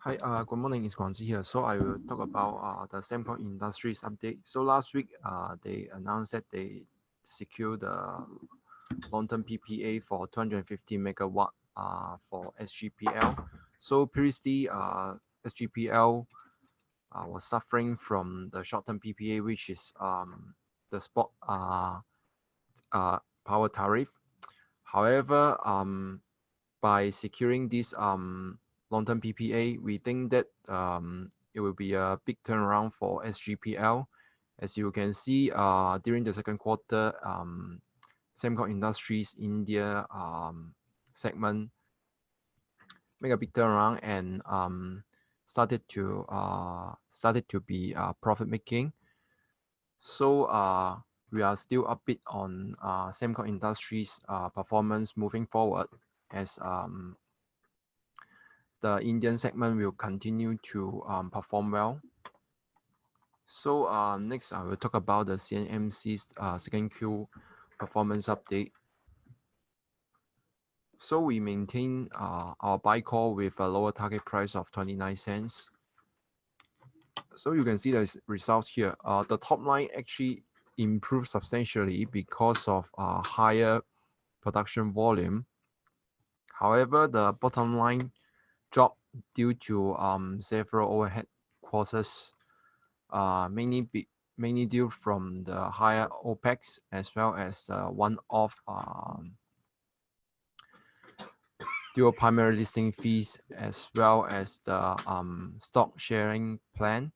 Hi, good morning. It's Guangzi here. So I will talk about the Semcon Industries update. So last week, they announced that they secured the long-term PPA for 250 megawatt for SGPL. So previously, SGPL was suffering from the short-term PPA, which is the spot power tariff. However, by securing this long-term PPA, we think that it will be a big turnaround for SGPL. As you can see, during the second quarter, Semcon Industries India segment make a big turnaround and started to be profit making. So we are still upbeat on Semcon Industries performance moving forward, as the Indian segment will continue to perform well. So next, I will talk about the CNMC's second Q performance update. So we maintain our buy call with a lower target price of 29 cents. So you can see the results here. The top line actually improved substantially because of higher production volume. However, the bottom line dropped due to several overhead costs, mainly due from the higher OPEX as well as the one-off dual primary listing fees as well as the stock sharing plan.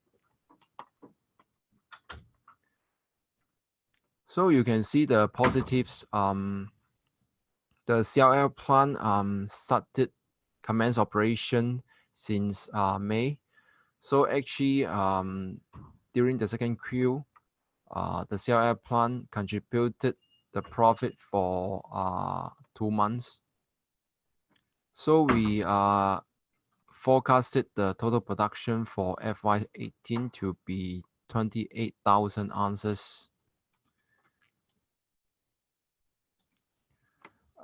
So you can see the positives. The CLL plant started commence operation since May. So actually, during the second Q, the CLL plant contributed the profit for 2 months. So we forecasted the total production for FY18 to be 28,000 ounces.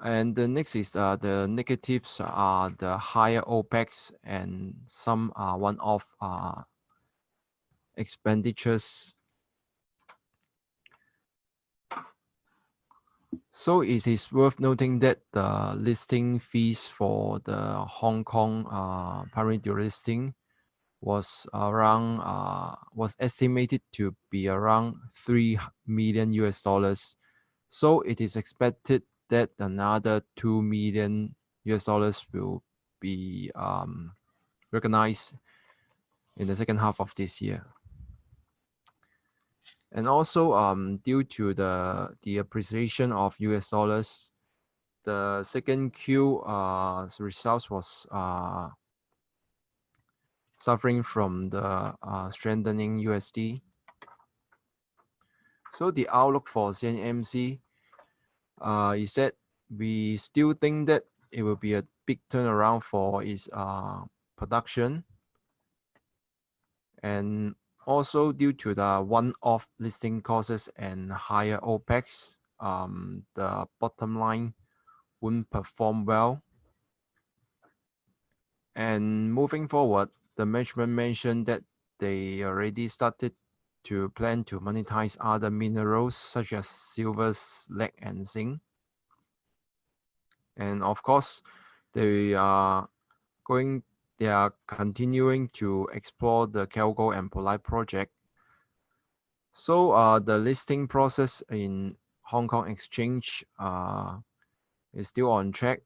And the next is the negatives are the higher OPEX and some one-off expenditures. So it is worth noting that the listing fees for the Hong Kong primary dual listing was estimated to be around $3 million US. So it is expected that another $2 million US will be recognized in the second half of this year. And also, due to the appreciation of US dollars, the second Q results was suffering from the strengthening USD. So the outlook for CNMC is that we still think that it will be a big turnaround for its production. And also due to the one-off listing costs and higher OPEX, the bottom line wouldn't perform well. And moving forward, the management mentioned that they already started to plan to monetize other minerals such as silver, slag, and zinc. And of course, they are continuing to explore the Kelgo and Polite project. So the listing process in Hong Kong Exchange is still on track.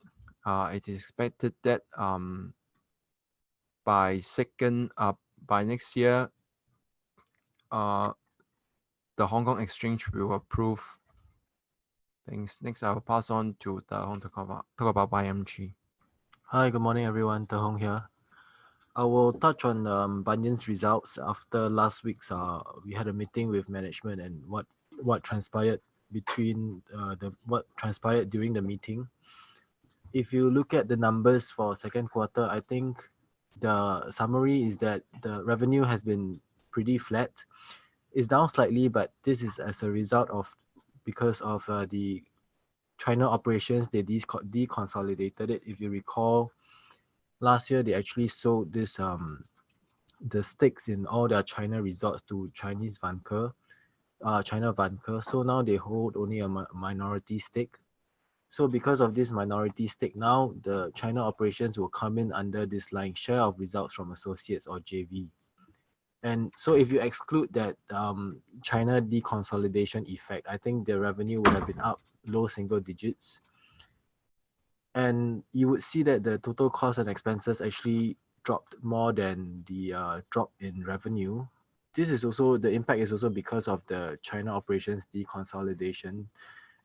It is expected that by next year, the Hong Kong Exchange will approve. Thanks. Next, I will pass on to the Hong to talk about BMG. Hi, good morning, everyone. Hong here. I will touch on Banyan's results after last week's. We had a meeting with management and what transpired between what transpired during the meeting. If you look at the numbers for second quarter, I think the summary is that the revenue has been pretty flat. It's down slightly, but this is as a result of because of the China operations. They deconsolidated it. If you recall, last year they actually sold this the stakes in all their China resorts to China Vanke. So now they hold only a minority stake. So because of this minority stake, now the China operations will come in under this line, share of results from associates or JV. And so if you exclude that China deconsolidation effect, I think the revenue would have been up low single digits. And you would see that the total costs and expenses actually dropped more than the drop in revenue. This is also, the impact is also because of the China operations deconsolidation.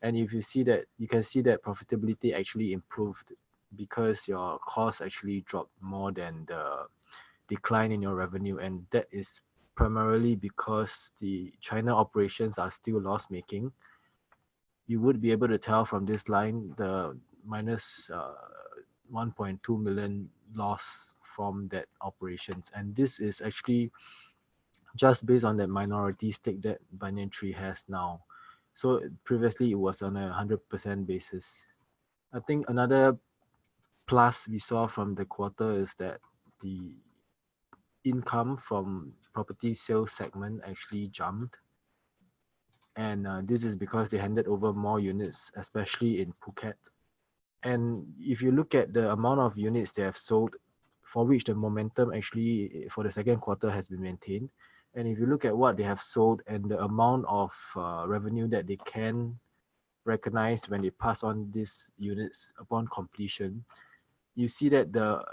And if you see that, you can see that profitability actually improved because your costs actually dropped more than the decline in your revenue. And that is primarily because the China operations are still loss-making. You would be able to tell from this line the minus 1.2 million loss from that operations. And this is actually just based on that minority stake that Banyan Tree has now. So previously it was on a 100% basis. I think another plus we saw from the quarter is that the income from property sales segment actually jumped. And this is because they handed over more units, especially in Phuket. And if you look at the amount of units they have sold, for which the momentum actually for the second quarter has been maintained, and if you look at what they have sold and the amount of revenue that they can recognize when they pass on these units upon completion, you see that the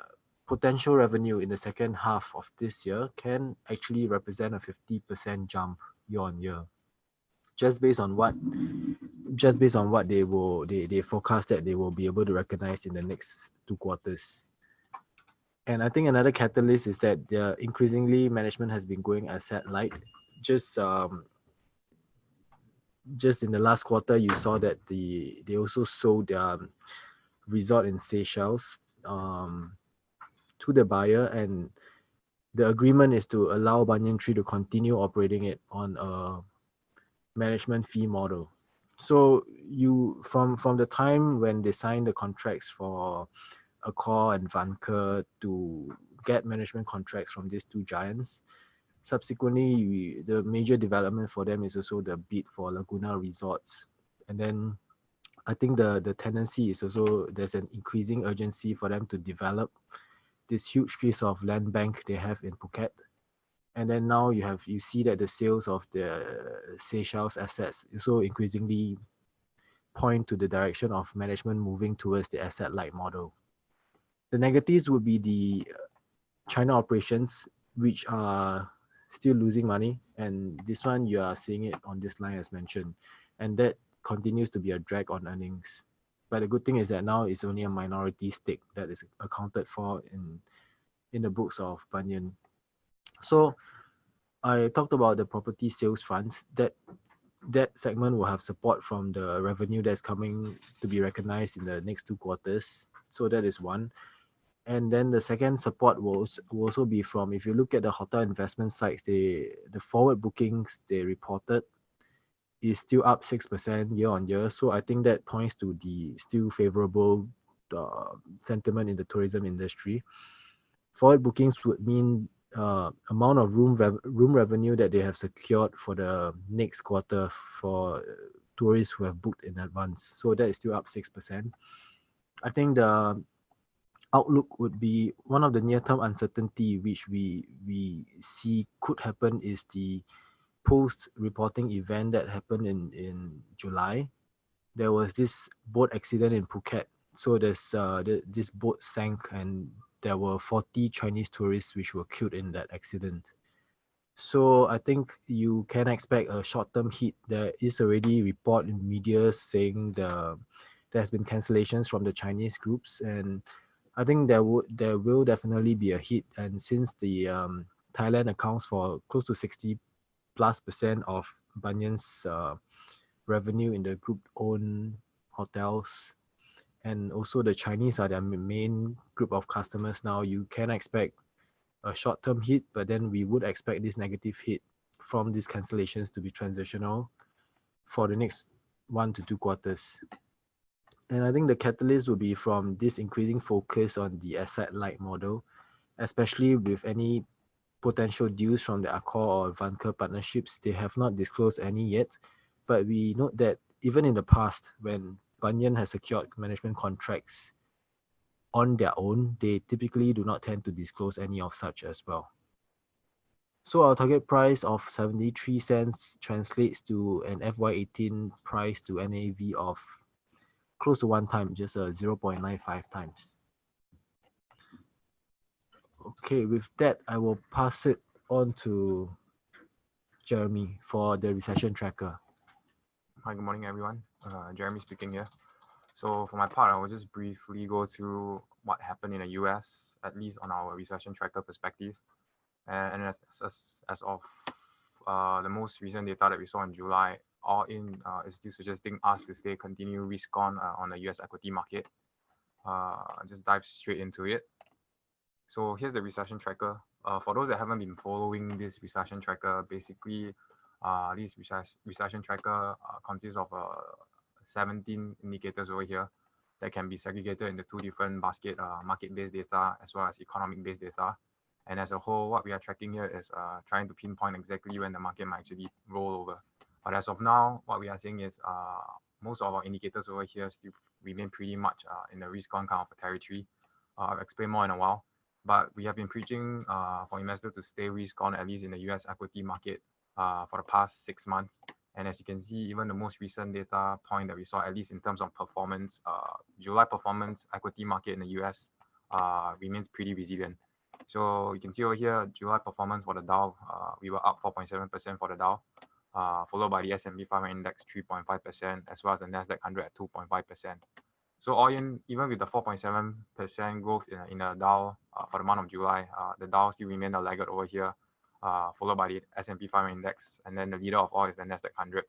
potential revenue in the second half of this year can actually represent a 50% jump year on year, just based on what they forecast that they will be able to recognize in the next 2 quarters. And I think another catalyst is that increasingly management has been going asset light. Just in the last quarter, you saw that they also sold their resort in Seychelles to the buyer, and the agreement is to allow Banyan Tree to continue operating it on a management fee model. So you from the time when they signed the contracts for Accor and Vanke to get management contracts from these two giants, subsequently the major development for them is also the bid for Laguna Resorts. And then I think the tendency is also there's an increasing urgency for them to develop this huge piece of land bank they have in Phuket. And then now you see that the sales of the Seychelles assets also increasingly point to the direction of management moving towards the asset light model. The negatives would be the China operations, which are still losing money, and this one you are seeing it on this line as mentioned, and that continues to be a drag on earnings. But the good thing is that now it's only a minority stake that is accounted for in the books of Banyan. So I talked about the property sales fronts. That segment will have support from the revenue that's coming to be recognized in the next 2 quarters. So that is one. And then the second support will also be from, if you look at the hotel investment sites, the forward bookings they reported is still up 6% year on year. So I think that points to the still favorable sentiment in the tourism industry. Forward bookings would mean amount of room revenue that they have secured for the next quarter for tourists who have booked in advance. So that is still up 6%. I think the outlook would be one of the near-term uncertainty which we see could happen is the post-reporting event that happened in July. There was this boat accident in Phuket. So there's this boat sank and there were 40 Chinese tourists which were killed in that accident. So I think you can expect a short-term hit. There is already report in media saying there has been cancellations from the Chinese groups, and I think there will definitely be a hit. And since the Thailand accounts for close to 60+% of Banyan's revenue in the group-owned hotels, and also the Chinese are their main group of customers now, you can expect a short-term hit, but then we would expect this negative hit from these cancellations to be transitional for the next 1 to 2 quarters. And I think the catalyst will be from this increasing focus on the asset-light model, especially with any potential deals from the Accor or Vanker partnerships. They have not disclosed any yet, but we note that even in the past, when Banyan has secured management contracts on their own, they typically do not tend to disclose any of such as well. So our target price of 73 cents translates to an FY18 price to NAV of close to 1 time, just 0.95 times. Okay, with that, I will pass it on to Jeremy for the recession tracker. Hi, good morning, everyone. Jeremy speaking here. So for my part, I will just briefly go through what happened in the US, at least on our recession tracker perspective. And as of the most recent data that we saw in July, all in is still suggesting us to continue risk on the US equity market. Just dive straight into it. So here's the recession tracker. For those that haven't been following this recession tracker, basically this recession tracker consists of 17 indicators over here that can be segregated into two different basket, market-based data as well as economic-based data. And as a whole, what we are tracking here is trying to pinpoint exactly when the market might actually roll over. But as of now, what we are seeing is most of our indicators over here still remain pretty much in the risk on kind of a territory. I'll explain more in a while. But we have been preaching for investors to stay risk on, at least in the US equity market, for the past 6 months. And as you can see, even the most recent data point that we saw, at least in terms of performance, July performance, equity market in the US remains pretty resilient. So you can see over here, July performance for the Dow, we were up 4.7% for the Dow, followed by the S&P 500 index 3.5%, as well as the Nasdaq 100 at 2.5%. So all in, even with the 4.7% growth in the Dow for the month of July, the Dow still remained a laggard over here, followed by the S&P 500 index, and then the leader of all is the Nasdaq 100.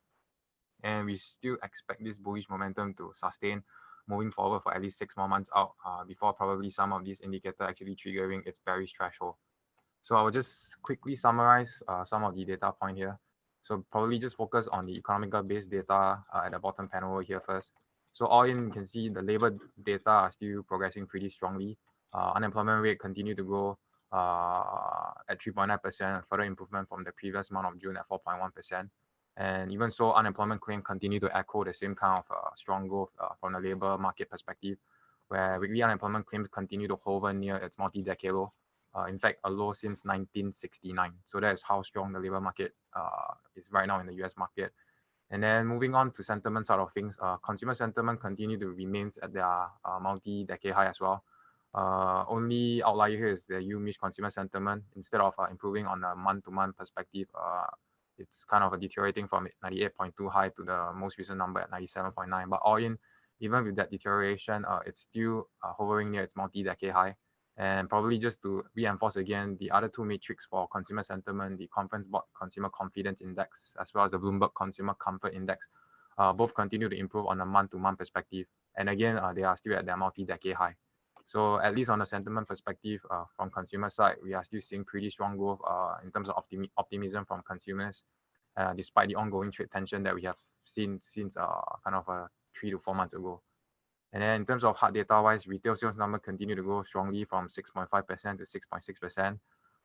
And we still expect this bullish momentum to sustain moving forward for at least 6 more months out before probably some of these indicators actually triggering its bearish threshold. So I will just quickly summarize some of the data point here. So probably just focus on the economical based data at the bottom panel over here first. So all in, you can see the labor data are still progressing pretty strongly. Unemployment rate continue to grow at 3.9%, further improvement from the previous month of June at 4.1%. And even so, unemployment claim continue to echo the same kind of strong growth from the labor market perspective, where weekly unemployment claims continue to hover near its multi-decade low. In fact, a low since 1969. So that is how strong the labor market is right now in the US market. And then moving on to sentiment side of things, consumer sentiment continue to remain at their multi-decade high as well. Only outlier here is the UMich consumer sentiment. Instead of improving on a month-to-month perspective, it's kind of deteriorating from 98.2 high to the most recent number at 97.9. But all in, even with that deterioration, it's still hovering near its multi-decade high. And probably just to reinforce again, the other two metrics for consumer sentiment, the Conference Board Consumer Confidence Index, as well as the Bloomberg Consumer Comfort Index, both continue to improve on a month-to-month perspective. And again, they are still at their multi-decade high. So at least on the sentiment perspective, from consumer side, we are still seeing pretty strong growth in terms of optimism from consumers, despite the ongoing trade tension that we have seen since kind of 3 to 4 months ago. And then in terms of hard data wise, retail sales number continue to grow strongly from 6.5% to 6.6%,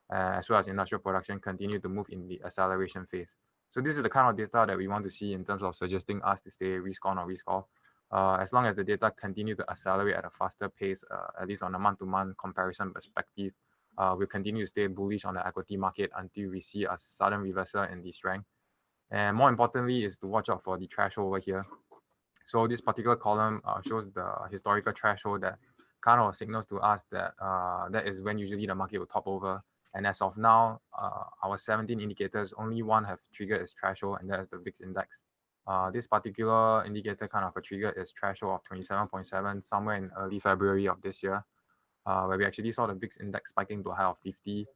as well as industrial production continue to move in the acceleration phase. So this is the kind of data that we want to see in terms of suggesting us to stay risk on or risk off. As long as the data continue to accelerate at a faster pace, at least on a month-to-month comparison perspective, we'll continue to stay bullish on the equity market until we see a sudden reversal in the strength. And more importantly is to watch out for the threshold over here. So this particular column shows the historical threshold that kind of signals to us that that is when usually the market will top over. And as of now, our 17 indicators, only one have triggered its threshold, and that is the VIX Index. This particular indicator kind of a trigger is threshold of 27.7 somewhere in early February of this year, where we actually saw the VIX Index spiking to a high of 50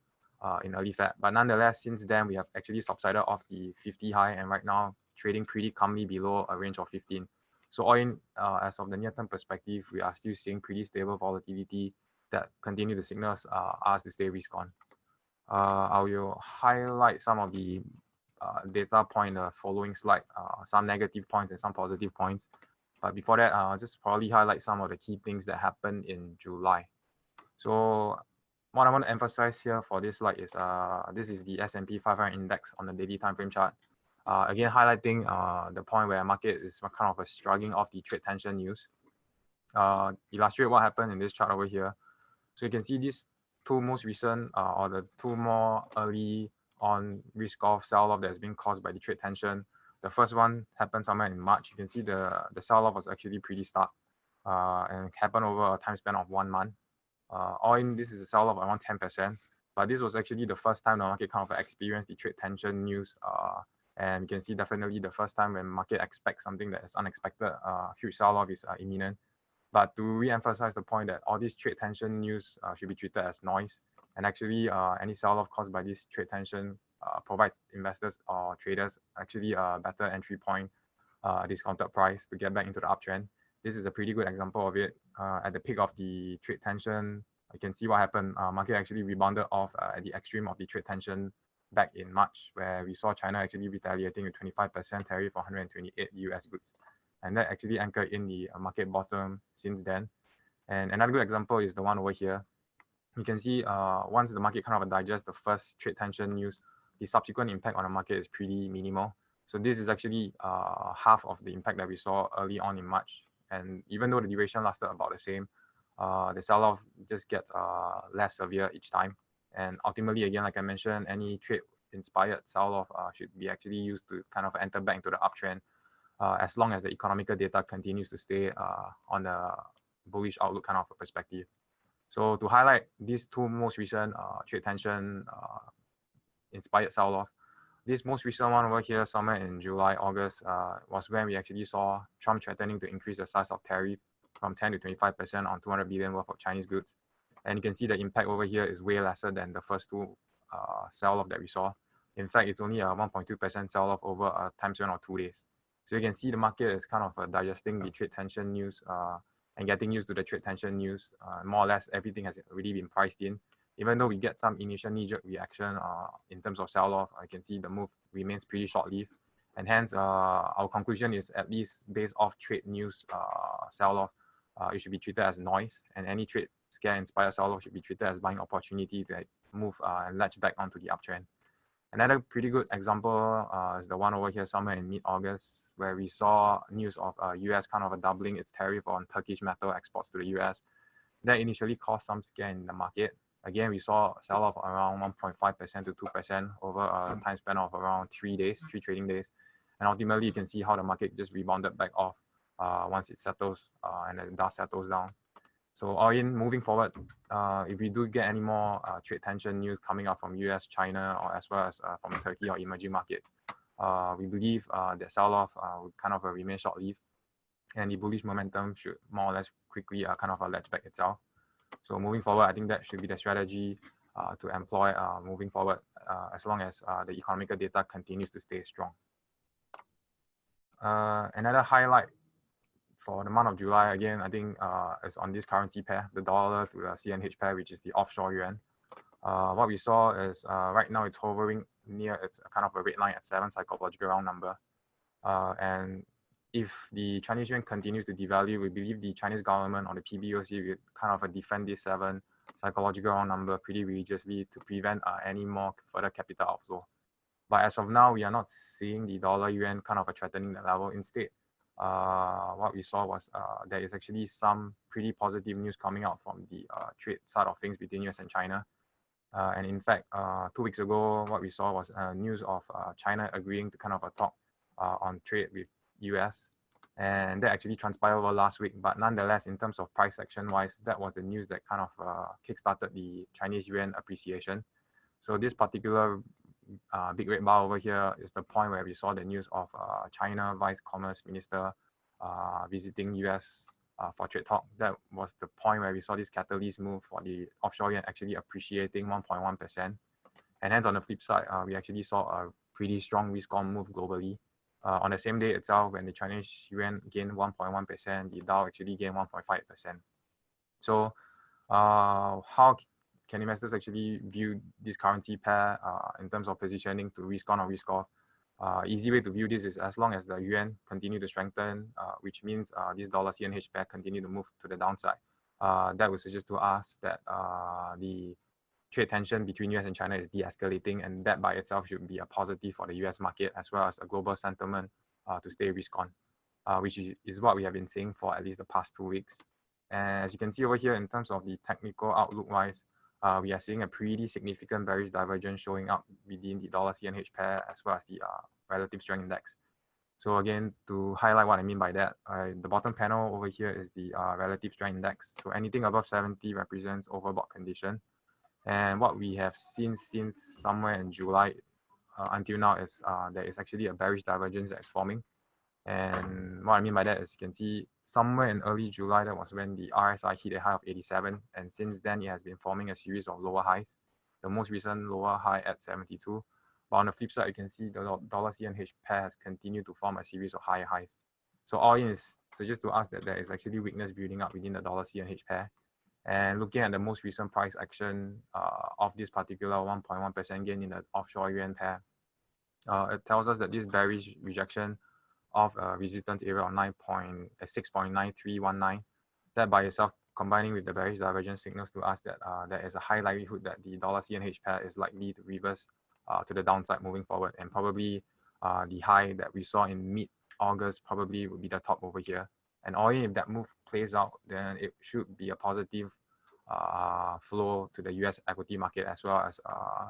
in early Feb. But nonetheless, since then, we have actually subsided off the 50 high and right now trading pretty calmly below a range of 15. So all in, as of the near-term perspective, we are still seeing pretty stable volatility that continue to signal us to stay risk on. I will highlight some of the data point in the following slide, some negative points and some positive points. But before that, I'll just probably highlight some of the key things that happened in July. So what I want to emphasize here for this slide is this is the S&P 500 index on the daily time frame chart. Again, highlighting the point where market is kind of shrugging off the trade tension news. Illustrate what happened in this chart over here. So you can see these two most recent or the two more early on risk off sell-off that has been caused by the trade tension. The first one happened somewhere in March. You can see the sell-off was actually pretty stark and happened over a time span of 1 month. All in, this is a sell-off around 10%. But this was actually the first time the market kind of experienced the trade tension news. And you can see definitely the first time when market expects something that is unexpected, huge sell-off is imminent. But to re-emphasize the point that all these trade tension news should be treated as noise, and actually any sell-off caused by this trade tension provides investors or traders actually a better entry point, discounted price to get back into the uptrend. This is a pretty good example of it. At the peak of the trade tension, you can see what happened. Market actually rebounded off at the extreme of the trade tension back in March, where we saw China actually retaliating with 25% tariff on 128 US goods. And that actually anchored in the market bottom since then. And another good example is the one over here. You can see once the market kind of digests the first trade tension news, the subsequent impact on the market is pretty minimal. So this is actually half of the impact that we saw early on in March. And even though the duration lasted about the same, the sell-off just gets less severe each time. And ultimately, again, like I mentioned, any trade-inspired sell-off should be actually used to kind of enter back into the uptrend as long as the economical data continues to stay on the bullish outlook kind of a perspective. So to highlight these two most recent trade tension inspired sell-off, this most recent one over here, somewhere in July, August, was when we actually saw Trump threatening to increase the size of tariff from 10 to 25% on 200 billion worth of Chinese goods. And you can see the impact over here is way lesser than the first two sell-off that we saw. In fact, it's only a 1.2% sell-off over a time span of 2 days. So you can see the market is kind of digesting the trade tension news and getting used to the trade tension news. More or less, everything has already been priced in. Even though we get some initial knee-jerk reaction in terms of sell-off, I can see the move remains pretty short-lived. And hence, our conclusion is at least based off trade news sell-off, it should be treated as noise. And any trade scare-inspired sell-off should be treated as buying opportunity to move and latch back onto the uptrend. Another pretty good example is the one over here somewhere in mid-August, where we saw news of US kind of doubling its tariff on Turkish metal exports to the US. That initially caused some scare in the market. Again, we saw a sell-off around 1.5% to 2% over a time span of around 3 days, 3 trading days. And ultimately, you can see how the market just rebounded back off once it settles and the dust settles down. So all in, moving forward, if we do get any more trade tension news coming out from US, China, or as well as from Turkey or emerging markets, we believe that sell-off would kind of remain short-lived, and the bullish momentum should more or less quickly kind of latch back itself. So moving forward, I think that should be the strategy to employ moving forward as long as the economical data continues to stay strong. Another highlight for the month of July, again, I think is on this currency pair, the dollar to the CNH pair, which is the offshore yuan. What we saw is right now it's hovering near its kind of a red line at 7 psychological round number. And if the Chinese yuan continues to devalue, we believe the Chinese government or the PBOC will kind of defend this 7 psychological round number pretty religiously to prevent any more further capital outflow. But as of now, we are not seeing the dollar yuan kind of threatening the level. Instead, what we saw was there is actually some pretty positive news coming out from the trade side of things between US and China. And in fact, 2 weeks ago, what we saw was news of China agreeing to kind of a talk on trade with US. And that actually transpired over last week. But nonetheless, in terms of price action wise, that was the news that kind of kickstarted the Chinese yuan appreciation. So this particular big red bar over here is the point where we saw the news of China Vice Commerce Minister visiting US for trade talk. That was the point where we saw this catalyst move for the offshore yuan actually appreciating 1.1%. And hence on the flip side, we actually saw a pretty strong risk-on move globally. On the same day itself, when the Chinese yuan gained 1.1%, the Dow actually gained 1.5%. So how can investors actually view this currency pair in terms of positioning to risk on or risk off? Easy way to view this is as long as the yuan continue to strengthen, which means this dollar CNH pair continue to move to the downside. That would suggest to us that the trade tension between US and China is de-escalating, and that by itself should be a positive for the US market as well as a global sentiment to stay risk on, which is what we have been seeing for at least the past 2 weeks. And as you can see over here, in terms of the technical outlook wise, we are seeing a pretty significant bearish divergence showing up within the dollar CNH pair as well as the relative strength index. So again, to highlight what I mean by that, the bottom panel over here is the relative strength index. So anything above 70 represents overbought condition. And what we have seen since somewhere in July until now is there is actually a bearish divergence that's forming. And what I mean by that is you can see somewhere in early July, that was when the RSI hit a high of 87. And since then, it has been forming a series of lower highs. The most recent lower high at 72. But on the flip side, you can see the dollar CNH pair has continued to form a series of higher highs. So all in is suggests to us that there is actually weakness building up within the dollar CNH pair. And looking at the most recent price action of this particular 1.1% gain in the offshore yuan pair, it tells us that this bearish rejection of a resistance area of 6.9319, that by itself combining with the bearish divergence signals to us that there is a high likelihood that the dollar CNH pair is likely to reverse to the downside moving forward, and probably the high that we saw in mid-August probably would be the top over here. And all in, if that move plays out, then it should be a positive flow to the US equity market as well as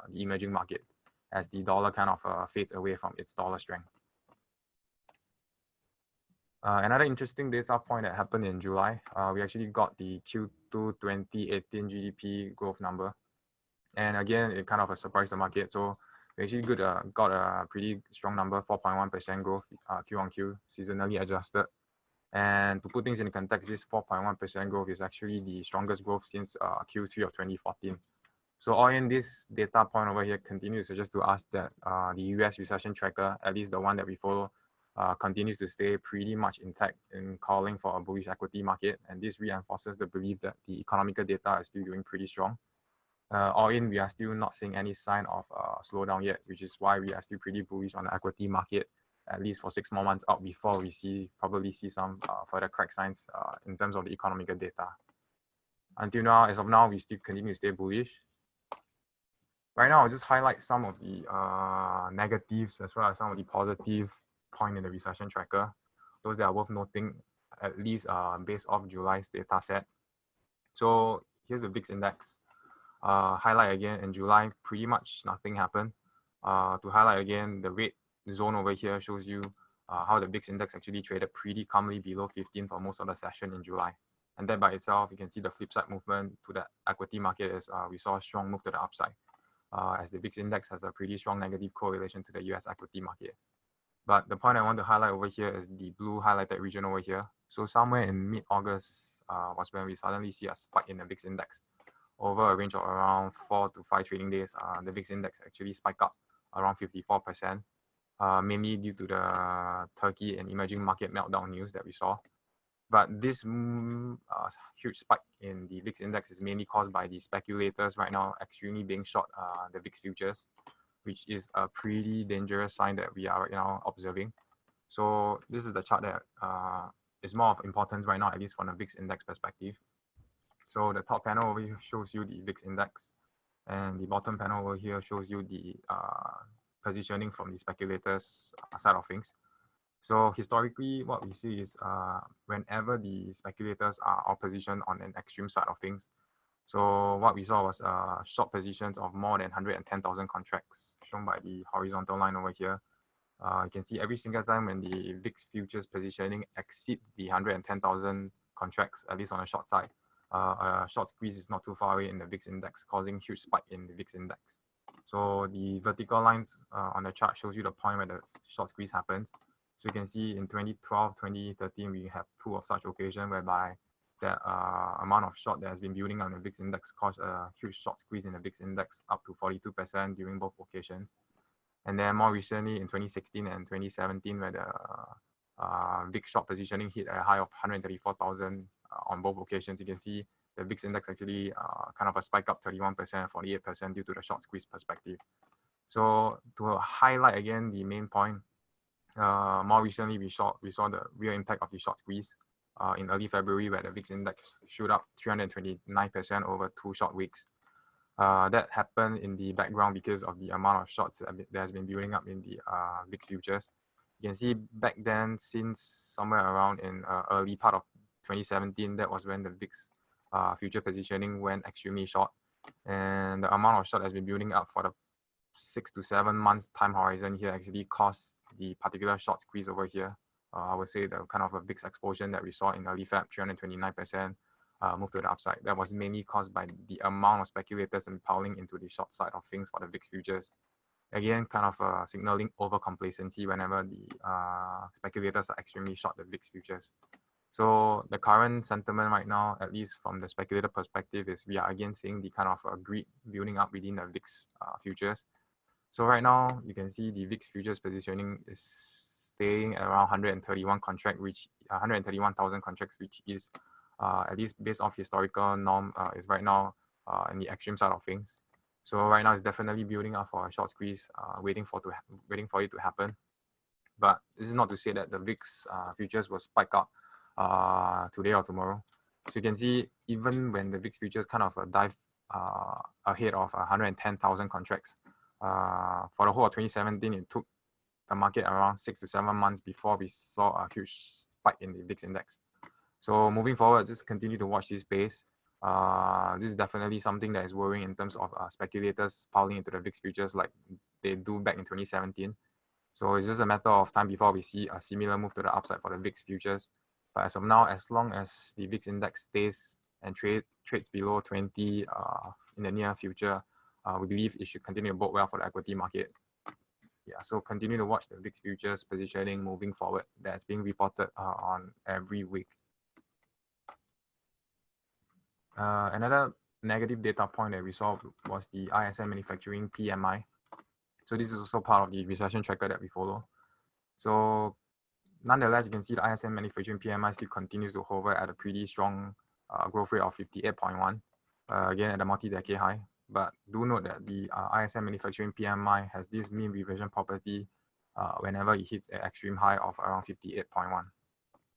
the emerging market, as the dollar kind of fades away from its dollar strength. Another interesting data point that happened in July, we actually got the Q2 2018 GDP growth number. And again, it kind of surprised the market. So we actually got a pretty strong number, 4.1% growth Q on Q, seasonally adjusted. And to put things in context, this 4.1% growth is actually the strongest growth since Q3 of 2014. So all in, this data point over here continues to suggest to us that the US recession tracker, at least the one that we follow, continues to stay pretty much intact in calling for a bullish equity market. And this reinforces the belief that the economic data is still doing pretty strong. All in, we are still not seeing any sign of slowdown yet, which is why we are still pretty bullish on the equity market, at least for 6 more months out before we probably see some further crack signs in terms of the economic data. Until now, as of now, we still continue to stay bullish. Right now, I'll just highlight some of the negatives as well as some of the positive point in the recession tracker. Those that are worth noting, at least based off July's data set. So here's the VIX index. Highlight again, in July, pretty much nothing happened. To highlight again, the red zone over here shows you how the VIX index actually traded pretty calmly below 15 for most of the session in July. And that by itself, you can see the flip side movement to the equity market is we saw a strong move to the upside, as the VIX index has a pretty strong negative correlation to the US equity market. But the point I want to highlight over here is the blue highlighted region over here. So somewhere in mid-August was when we suddenly see a spike in the VIX index. Over a range of around 4 to 5 trading days, the VIX index actually spiked up around 54%, mainly due to the Turkey and emerging market meltdown news that we saw. But this huge spike in the VIX index is mainly caused by the speculators right now extremely being short the VIX futures, which is a pretty dangerous sign that we are right now observing. So this is the chart that is more of importance right now, at least from the VIX index perspective. So the top panel over here shows you the VIX index, and the bottom panel over here shows you the positioning from the speculators side of things. So historically, what we see is whenever the speculators are positioned on an extreme side of things, so what we saw was short positions of more than 110,000 contracts, shown by the horizontal line over here. You can see every single time when the VIX futures positioning exceeds the 110,000 contracts, at least on the short side, a short squeeze is not too far away in the VIX index, causing huge spike in the VIX index. So the vertical lines on the chart shows you the point where the short squeeze happens. So you can see in 2012, 2013, we have 2 of such occasions whereby the amount of short that has been building on the VIX index caused a huge short squeeze in the VIX index up to 42% during both occasions. And then more recently in 2016 and 2017, where the VIX short positioning hit a high of 134,000 on both occasions, you can see the VIX index actually kind of a spike up 31%, 48% due to the short squeeze perspective. So to highlight again the main point, more recently we saw the real impact of the short squeeze in early February, where the VIX index shoot up 329% over 2 short weeks. That happened in the background because of the amount of shorts that has been building up in the VIX futures. You can see back then, since somewhere around in early part of 2017, that was when the VIX future positioning went extremely short, and the amount of short has been building up for the 6 to 7 months time horizon here actually caused the particular short squeeze over here. I would say the kind of a VIX explosion that we saw in early Feb, 329%. Move to the upside. That was mainly caused by the amount of speculators and piling into the short side of things for the VIX futures. Again, kind of signaling over complacency whenever the speculators are extremely short the VIX futures. So the current sentiment right now, at least from the speculator perspective, is we are again seeing the kind of greed building up within the VIX futures. So right now, you can see the VIX futures positioning is staying at around 131,000 contracts, which is at least based off historical norm, is right now in the extreme side of things. So right now it's definitely building up for a short squeeze, waiting for it to happen. But this is not to say that the VIX futures will spike up today or tomorrow. So you can see even when the VIX futures kind of dive ahead of 110,000 contracts, for the whole of 2017, it took the market around 6 to 7 months before we saw a huge spike in the VIX index. So moving forward, just continue to watch this space. This is definitely something that is worrying in terms of speculators piling into the VIX futures like they do back in 2017. So it's just a matter of time before we see a similar move to the upside for the VIX futures. But as of now, as long as the VIX index stays and trades below 20 in the near future, we believe it should continue to bode well for the equity market. Yeah, so continue to watch the VIX futures positioning moving forward. That's being reported on every week. Another negative data point that we saw was the ISM Manufacturing PMI. So this is also part of the recession tracker that we follow. So nonetheless, you can see the ISM Manufacturing PMI still continues to hover at a pretty strong growth rate of 58.1, again at a multi-decade high. But do note that the ISM Manufacturing PMI has this mean reversion property whenever it hits an extreme high of around 58.1,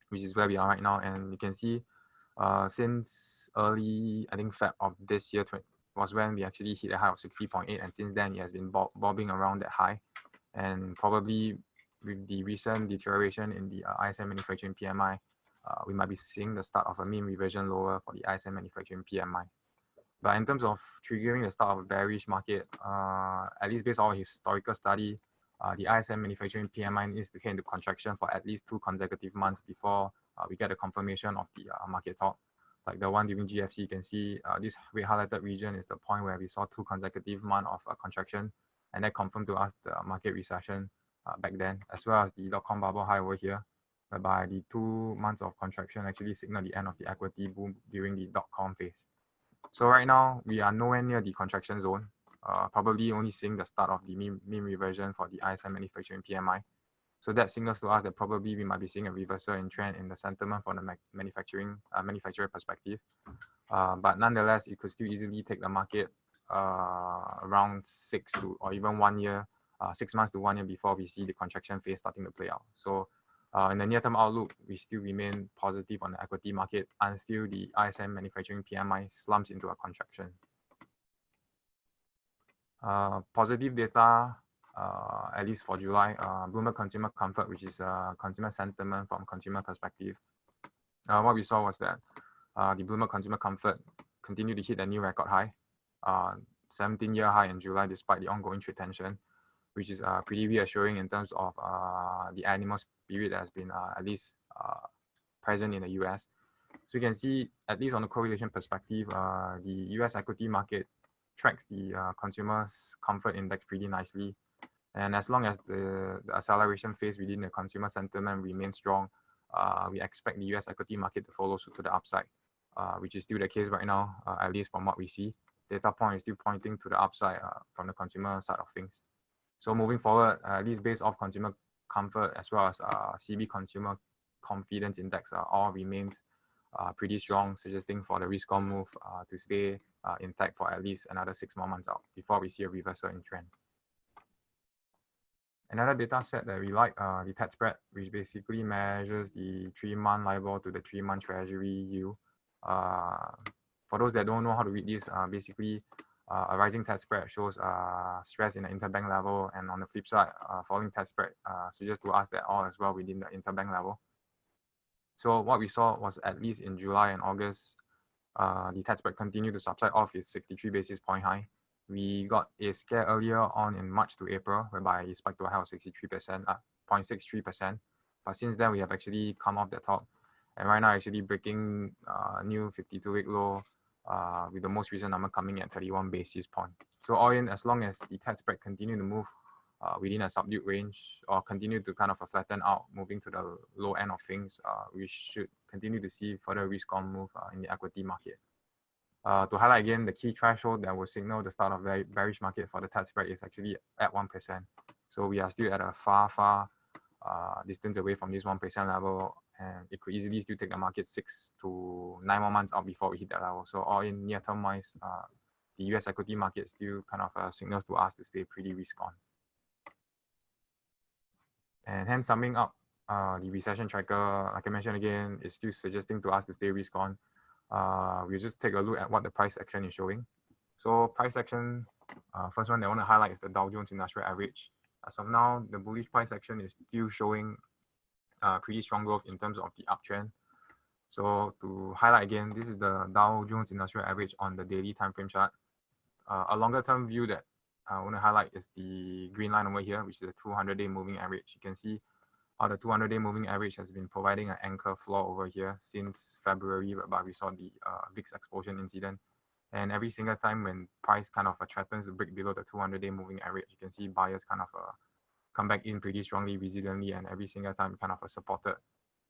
which is where we are right now. And you can see since early, I think Feb of this year was when we actually hit a high of 60.8, and since then it has been bobbing around that high. And probably with the recent deterioration in the ISM Manufacturing PMI, we might be seeing the start of a mean reversion lower for the ISM Manufacturing PMI. But in terms of triggering the start of a bearish market, at least based on historical study, the ISM Manufacturing PMI needs to head into contraction for at least 2 consecutive months before we get a confirmation of the market top. Like the one during GFC, you can see this red highlighted region is the point where we saw 2 consecutive months of contraction, and that confirmed to us the market recession back then, as well as the dot-com bubble high over here, whereby the 2 months of contraction actually signaled the end of the equity boom during the dot-com phase. So right now, we are nowhere near the contraction zone, probably only seeing the start of the mean reversion for the ISM Manufacturing PMI. So that signals to us that probably we might be seeing a reversal in trend in the sentiment from the manufacturer perspective. But nonetheless, it could still easily take the market around 6 to or even 1 year, 6 months to 1 year before we see the contraction phase starting to play out. So in the near-term outlook, we still remain positive on the equity market until the ISM Manufacturing PMI slumps into a contraction. Positive data, at least for July, Bloomberg Consumer Comfort, which is consumer sentiment from consumer perspective. What we saw was that the Bloomberg Consumer Comfort continued to hit a new record high, 17-year high in July, despite the ongoing trade tension, which is pretty reassuring in terms of the animal spirit that has been at least present in the US. So you can see, at least on the correlation perspective, the US equity market tracks the consumer's comfort index pretty nicely. And as long as the acceleration phase within the consumer sentiment remains strong, we expect the US equity market to follow suit to the upside, which is still the case right now, at least from what we see. Data point is still pointing to the upside from the consumer side of things. So moving forward, at least based off consumer comfort as well as CB consumer confidence index all remains pretty strong, suggesting for the risk-on move to stay intact for at least another 6 more months out before we see a reversal in trend. Another data set that we like, the TED spread, which basically measures the 3-month LIBOR to the 3-month Treasury yield. For those that don't know how to read this, basically a rising TED spread shows stress in the interbank level, and on the flip side, falling TED spread suggests to us that all is well within the interbank level. So what we saw was, at least in July and August, the TED spread continued to subside off its 63 basis point high. We got a scare earlier on in March to April, whereby it spiked to a high of 63%, 0.63%. But since then, we have actually come off the top. And right now, actually breaking new 52-week low, with the most recent number coming at 31 basis point. So all in, as long as the TED spread continue to move within a subdued range, or continue to kind of flatten out, moving to the low end of things, we should continue to see further risk-on move in the equity market. To highlight again, the key threshold that will signal the start of very bearish market for the TED spread is actually at 1%. So we are still at a far distance away from this 1% level, and it could easily still take the market 6 to 9 more months out before we hit that level. So all in, near-term wise, the US equity market still kind of signals to us to stay pretty risk-on. And hence, summing up, the recession tracker, like I mentioned again, is still suggesting to us to stay risk-on. We'll just take a look at what the price action is showing. So price action, first one that I want to highlight is the Dow Jones Industrial Average. As of now, the bullish price action is still showing pretty strong growth in terms of the uptrend. So to highlight again, this is the Dow Jones Industrial Average on the daily time frame chart. A longer term view that I want to highlight is the green line over here, which is the 200-day moving average. You can see how the 200-day moving average has been providing an anchor floor over here since February, but we saw the VIX explosion incident. And every single time when price kind of threatens to break below the 200-day moving average, you can see buyers kind of come back in pretty strongly, resiliently, and every single time kind of supported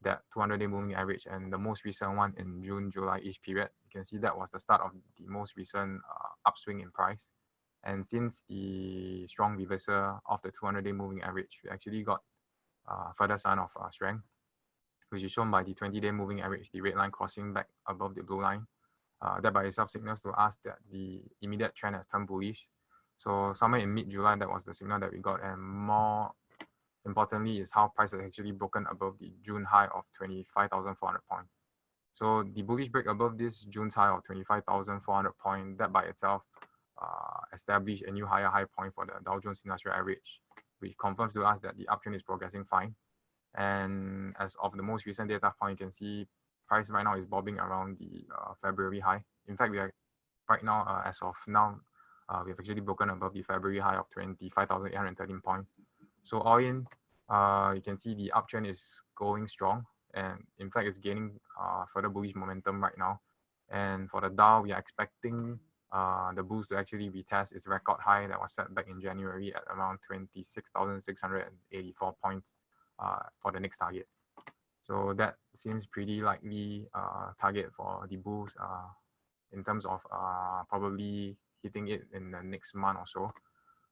that 200-day moving average. And the most recent one in June, July-ish period, you can see that was the start of the most recent upswing in price. And since the strong reversal of the 200-day moving average, we actually got further sign of strength, which is shown by the 20-day moving average, the red line crossing back above the blue line. That by itself signals to us that the immediate trend has turned bullish. So somewhere in mid-July, that was the signal that we got. And more importantly is how price has actually broken above the June high of 25,400 points. So the bullish break above this June's high of 25,400 points, that by itself established a new higher high point for the Dow Jones Industrial Average, which confirms to us that the uptrend is progressing fine. And as of the most recent data point, you can see price right now is bobbing around the February high. In fact, we are right now, as of now, we've actually broken above the February high of 25,813 points. So all in, you can see the uptrend is going strong, and in fact, it's gaining further bullish momentum right now. And for the Dow, we are expecting the bulls to actually retest its record high that was set back in January at around 26,684 points for the next target. So that seems pretty likely target for the bulls in terms of probably hitting it in the next month or so.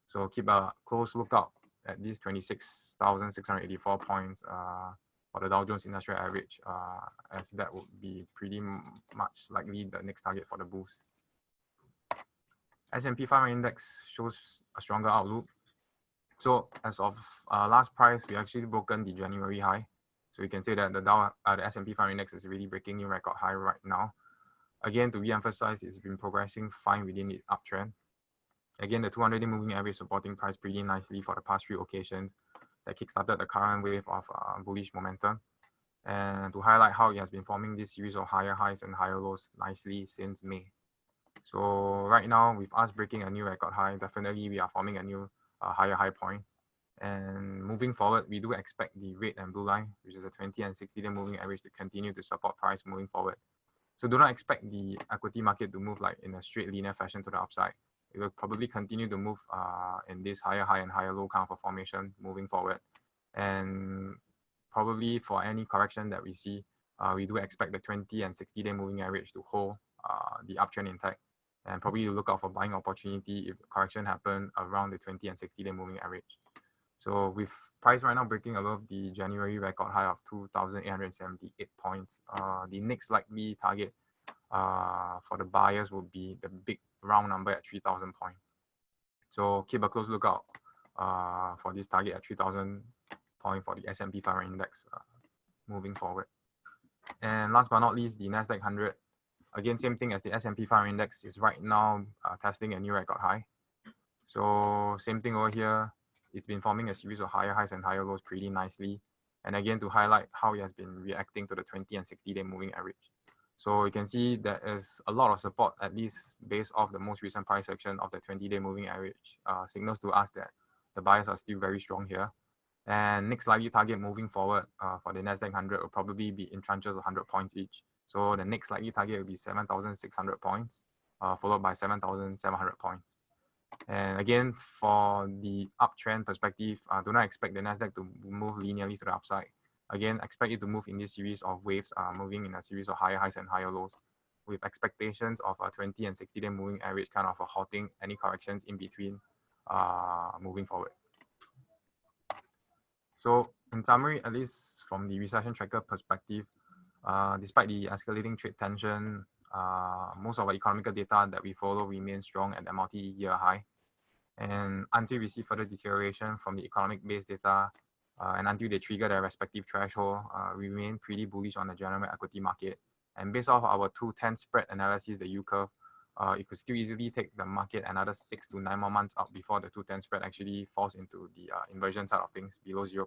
So keep a close lookout at these 26,684 points for the Dow Jones Industrial Average, as that would be pretty much likely the next target for the bulls. S&P 500 index shows a stronger outlook. So as of last price, we actually broken the January high. So we can say that the S&P 500 index is really breaking new record high right now. Again, to re-emphasize, it's been progressing fine within the uptrend. Again, the 200-day moving average supporting price pretty nicely for the past few occasions that kickstarted the current wave of bullish momentum. And to highlight how it has been forming this series of higher highs and higher lows nicely since May. So right now, with us breaking a new record high, definitely we are forming a new higher high point. And moving forward, we do expect the red and blue line, which is a 20 and 60-day moving average, to continue to support price moving forward. So do not expect the equity market to move like in a straight linear fashion to the upside. It will probably continue to move in this higher high and higher low kind of a formation moving forward. And probably for any correction that we see, we do expect the 20 and 60-day moving average to hold the uptrend intact. And probably look out for buying opportunity if correction happen around the 20 and 60-day moving average. So with price right now breaking above the January record high of 2,878 points, the next likely target for the buyers will be the big round number at 3,000 points. So keep a close lookout for this target at 3,000 point for the S&P 500 index moving forward. And last but not least, the Nasdaq 100. Again, same thing as the S&P 500 index is right now testing a new record high. So same thing over here. It's been forming a series of higher highs and higher lows pretty nicely. And again, to highlight how it has been reacting to the 20 and 60-day moving average. So you can see there is a lot of support, at least based off the most recent price action of the 20-day moving average. Signals to us that the buyers are still very strong here. And next likely target moving forward for the Nasdaq 100 will probably be in tranches of 100 points each. So the next likely target will be 7,600 points, followed by 7,700 points. And again, for the uptrend perspective, do not expect the Nasdaq to move linearly to the upside. Again, expect it to move in this series of waves, moving in a series of higher highs and higher lows, with expectations of a 20 and 60-day moving average kind of halting any corrections in between moving forward. So in summary, at least from the recession tracker perspective, despite the escalating trade tension, most of our economic data that we follow remain strong at a multi-year high. And until we see further deterioration from the economic-based data, and until they trigger their respective threshold, we remain pretty bullish on the general equity market. And based off our 210 spread analysis, the U curve, it could still easily take the market another 6 to 9 more months out before the 210 spread actually falls into the inversion side of things below 0%.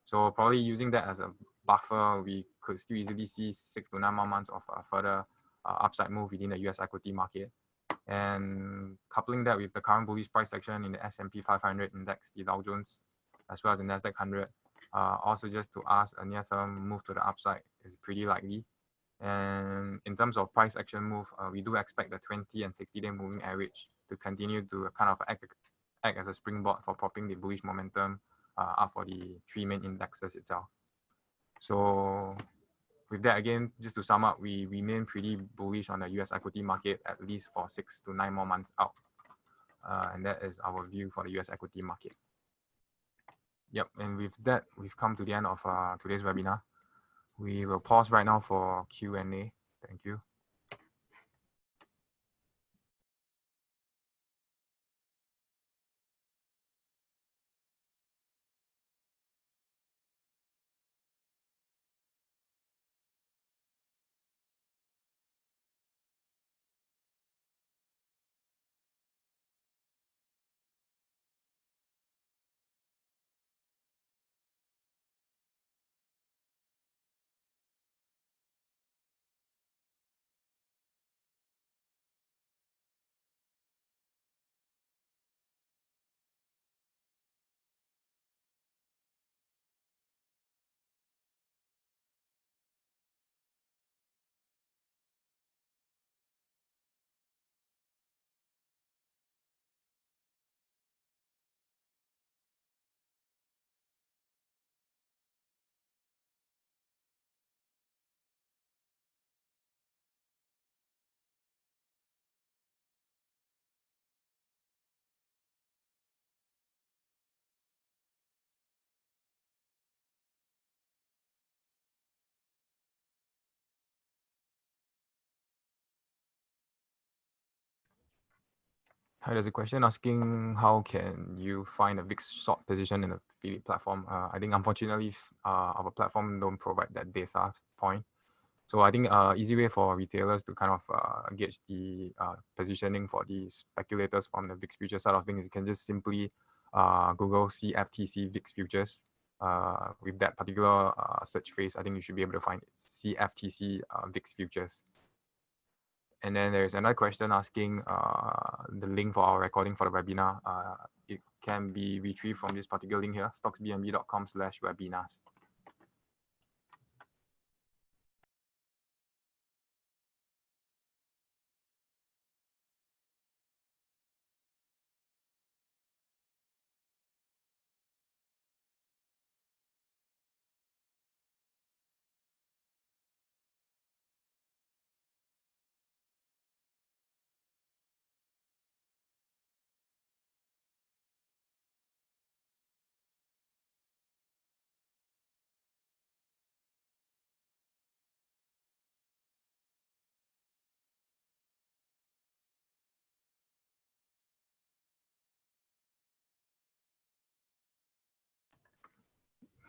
So probably using that as a buffer, we could still easily see 6 to 9 more months of further upside move within the US equity market. And coupling that with the current bullish price action in the S&P 500 index, the Dow Jones, as well as the Nasdaq 100, also just to us a near-term move to the upside is pretty likely. And in terms of price action move, we do expect the 20 and 60-day moving average to continue to kind of act as a springboard for propping the bullish momentum up for the three main indexes itself. So with that, again, just to sum up, we remain pretty bullish on the US equity market at least for 6 to 9 more months out. And that is our view for the US equity market. Yep, and with that, we've come to the end of today's webinar. We will pause right now for Q&A. Thank you. Hi, there's a question asking how can you find a VIX short position in the Phillip platform. I think unfortunately our platform don't provide that data point. So I think easy way for retailers to kind of gauge the positioning for the speculators from the VIX future side of things, you can just simply Google CFTC VIX futures. With that particular search phrase, I think you should be able to find CFTC VIX futures. And then there's another question asking the link for our recording for the webinar. It can be retrieved from this particular link here, stocksbnb.com/webinars.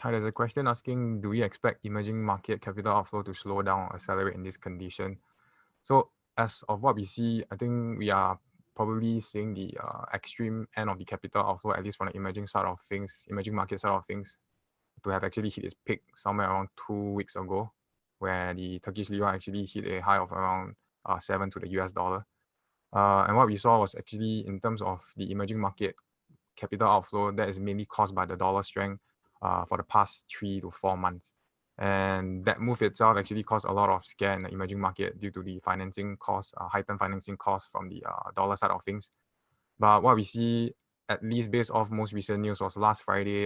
Hi, there's a question asking, do we expect emerging market capital outflow to slow down or accelerate in this condition? So as of what we see, I think we are probably seeing the extreme end of the capital outflow, at least from the emerging market side of things, to have actually hit its peak somewhere around 2 weeks ago, where the Turkish lira actually hit a high of around 7 to the US dollar. And what we saw was actually in terms of the emerging market capital outflow, that is mainly caused by the dollar strength for the past 3 to 4 months. And that move itself actually caused a lot of scare in the emerging market due to the financing costs, heightened financing costs from the dollar side of things. But what we see, at least based off most recent news, was last Friday,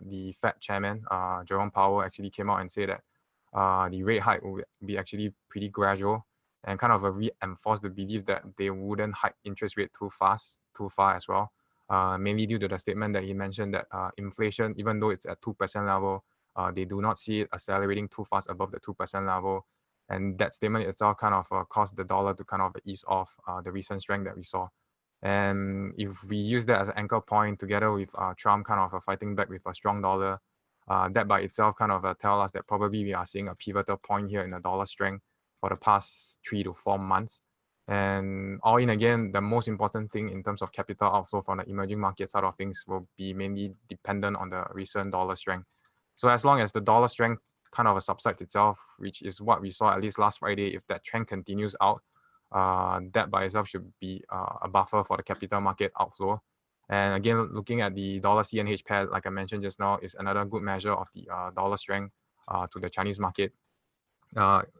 the Fed chairman, Jerome Powell, actually came out and said that the rate hike will be actually pretty gradual and kind of reinforced the belief that they wouldn't hike interest rate too far as well. Mainly due to the statement that he mentioned that inflation, even though it's at 2% level, they do not see it accelerating too fast above the 2% level. And that statement itself kind of caused the dollar to kind of ease off the recent strength that we saw. And if we use that as an anchor point together with Trump kind of fighting back with a strong dollar, that by itself kind of tell us that probably we are seeing a pivotal point here in the dollar strength for the past 3 to 4 months. And all in again, the most important thing in terms of capital outflow from the emerging market side of things will be mainly dependent on the recent dollar strength. So as long as the dollar strength kind of subsides itself, which is what we saw at least last Friday, if that trend continues out, that by itself should be a buffer for the capital market outflow. And again, looking at the dollar CNH pair, like I mentioned just now, is another good measure of the dollar strength to the Chinese market.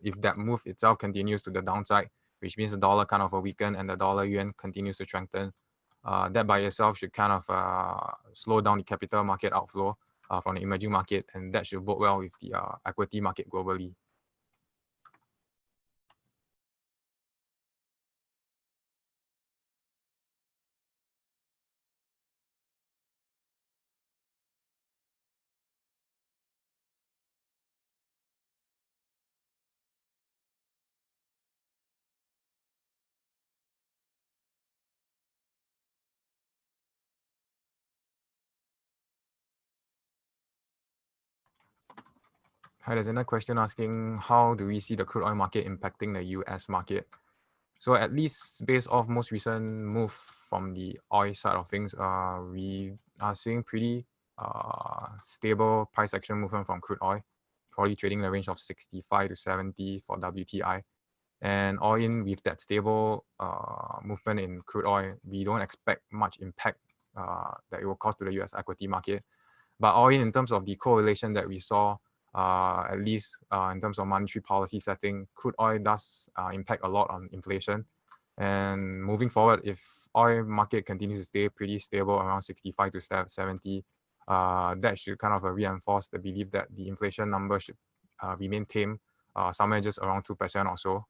If that move itself continues to the downside, which means the dollar kind of weaken and the dollar yuan continues to strengthen, that by itself should kind of slow down the capital market outflow from the emerging market, and that should bode well with the equity market globally. Hi, there's another question asking, how do we see the crude oil market impacting the US market? So at least based off most recent move from the oil side of things, we are seeing pretty stable price action movement from crude oil, probably trading in the range of 65 to 70 for WTI. And all in with that stable movement in crude oil, we don't expect much impact that it will cause to the US equity market. But all in terms of the correlation that we saw, at least in terms of monetary policy setting, crude oil does impact a lot on inflation. And moving forward, if oil market continues to stay pretty stable around 65 to 70, that should kind of reinforce the belief that the inflation number should remain tame, somewhere just around 2% or so.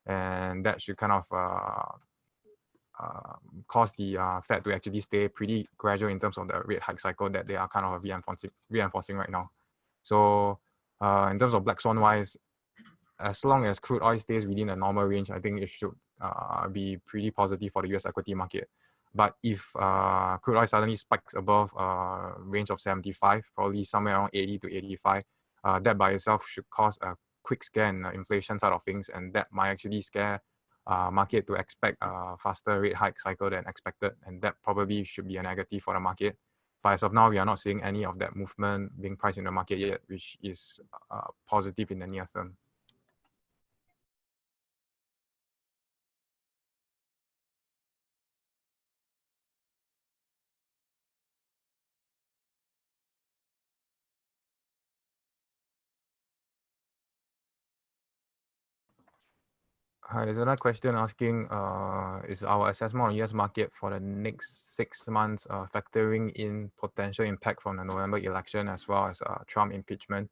And that should kind of cause the Fed to actually stay pretty gradual in terms of the rate hike cycle that they are kind of reinforcing right now. So in terms of black swan wise, as long as crude oil stays within a normal range, I think it should be pretty positive for the US equity market. But if crude oil suddenly spikes above range of 75, probably somewhere around 80 to 85, that by itself should cause a quick scare in the inflation side of things, and that might actually scare market to expect a faster rate hike cycle than expected, and that probably should be a negative for the market. But as of now, we are not seeing any of that movement being priced in the market yet, which is positive in the near term. Hi, there's another question asking, is our assessment on US market for the next 6 months factoring in potential impact from the November election as well as Trump impeachment?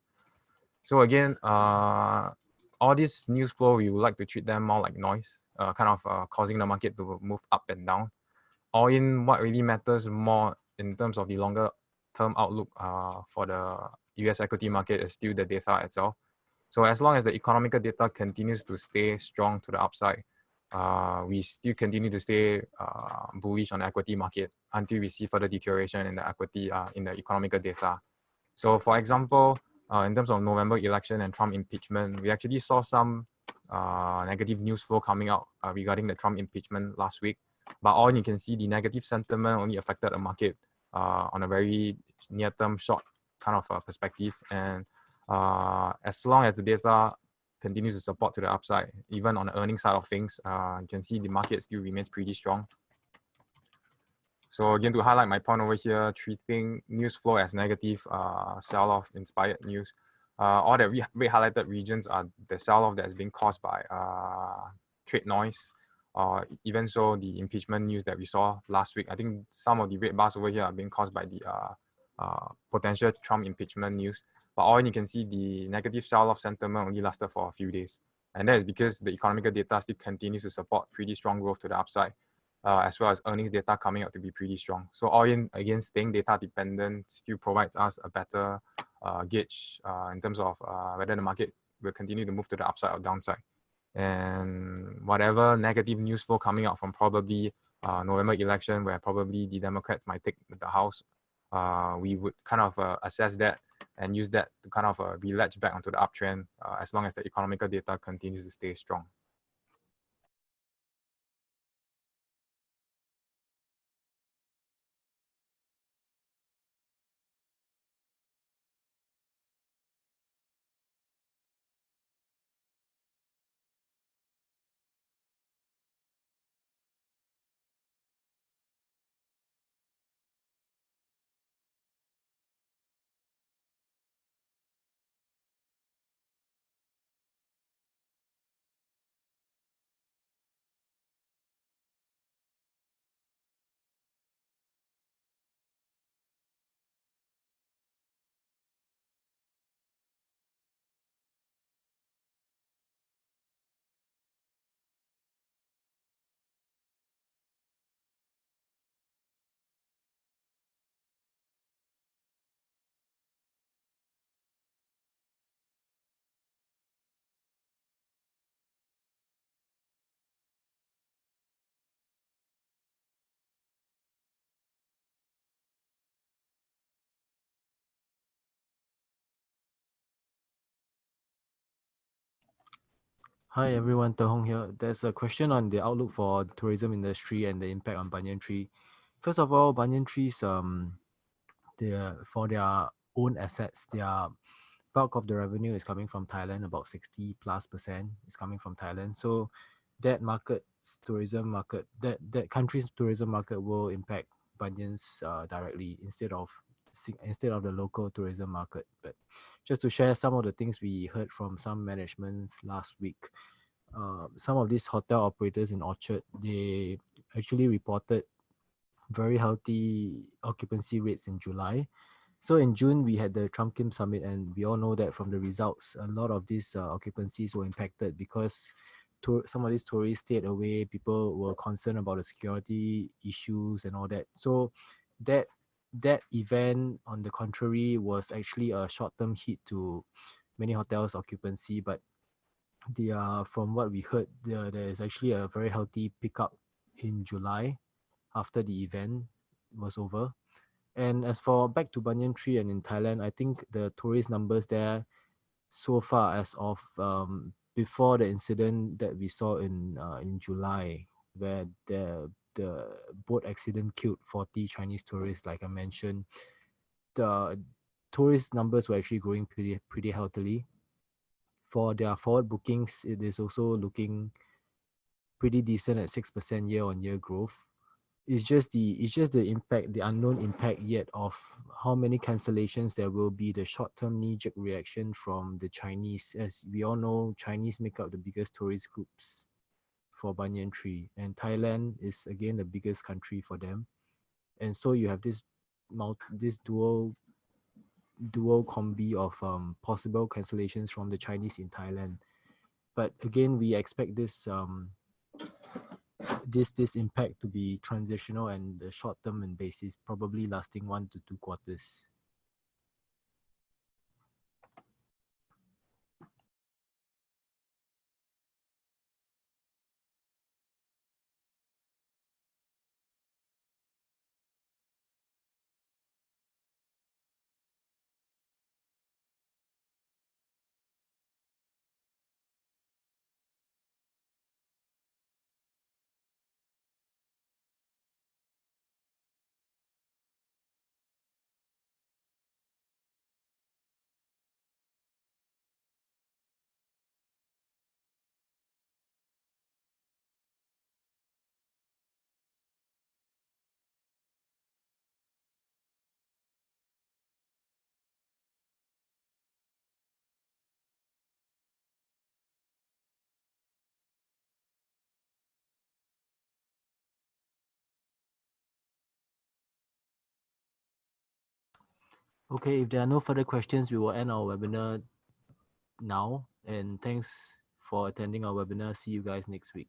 So again, all this news flow, we would like to treat them more like noise, kind of causing the market to move up and down. All in, what really matters more in terms of the longer term outlook for the US equity market is still the data itself. So as long as the economical data continues to stay strong to the upside, we still continue to stay bullish on the equity market until we see further deterioration in the equity in the economical data. So for example, in terms of November election and Trump impeachment, we actually saw some negative news flow coming out regarding the Trump impeachment last week. But all you can see, the negative sentiment only affected the market on a very near-term, short kind of perspective. And as long as the data continues to support to the upside, even on the earnings side of things, you can see the market still remains pretty strong. So again, to highlight my point over here, treating news flow as negative sell-off inspired news. All the red highlighted regions are the sell-off that has been caused by trade noise, or even so the impeachment news that we saw last week. I think some of the red bars over here are being caused by the potential Trump impeachment news. But all you can see, the negative sell-off sentiment only lasted for a few days. And that is because the economic data still continues to support pretty strong growth to the upside. As well as earnings data coming out to be pretty strong. So all in, again, staying data dependent still provides us a better gauge in terms of whether the market will continue to move to the upside or downside. And whatever negative news flow coming out from probably November election, where probably the Democrats might take the House, we would kind of assess that and use that to kind of relatch back onto the uptrend as long as the economical data continues to stay strong. Hi everyone, Tehong here. There's a question on the outlook for tourism industry and the impact on Banyan Tree. First of all, Banyan Trees, for their own assets, their bulk of the revenue is coming from Thailand. About 60+% is coming from Thailand. So that market's tourism market, that country's tourism market will impact Banyan's directly instead of the local tourism market. But just to share some of the things we heard from some managements last week, some of these hotel operators in Orchard, they actually reported very healthy occupancy rates in July. So in June, we had the Trump Kim Summit, and we all know that from the results, a lot of these occupancies were impacted because some of these tourists stayed away. People were concerned about the security issues and all that. So that event, on the contrary, was actually a short-term hit to many hotels' occupancy. But from what we heard, there is actually a very healthy pickup in July after the event was over. And as for back to Banyan Tree and in Thailand, I think the tourist numbers there so far, as of before the incident that we saw in July, where the boat accident killed 40 Chinese tourists, like I mentioned, the tourist numbers were actually growing pretty healthily. For their forward bookings, it is also looking pretty decent at 6% year-on-year growth. It's just the impact, the unknown impact yet of how many cancellations there will be, the short-term knee-jerk reaction from the Chinese. As we all know, Chinese make up the biggest tourist groups for Banyan Tree, and Thailand is again the biggest country for them. And so you have this dual combi of possible cancellations from the Chinese in Thailand. But again, we expect this this impact to be transitional and the short term in basis, probably lasting 1 to 2 quarters. Okay, if there are no further questions, we will end our webinar now. And thanks for attending our webinar. See you guys next week.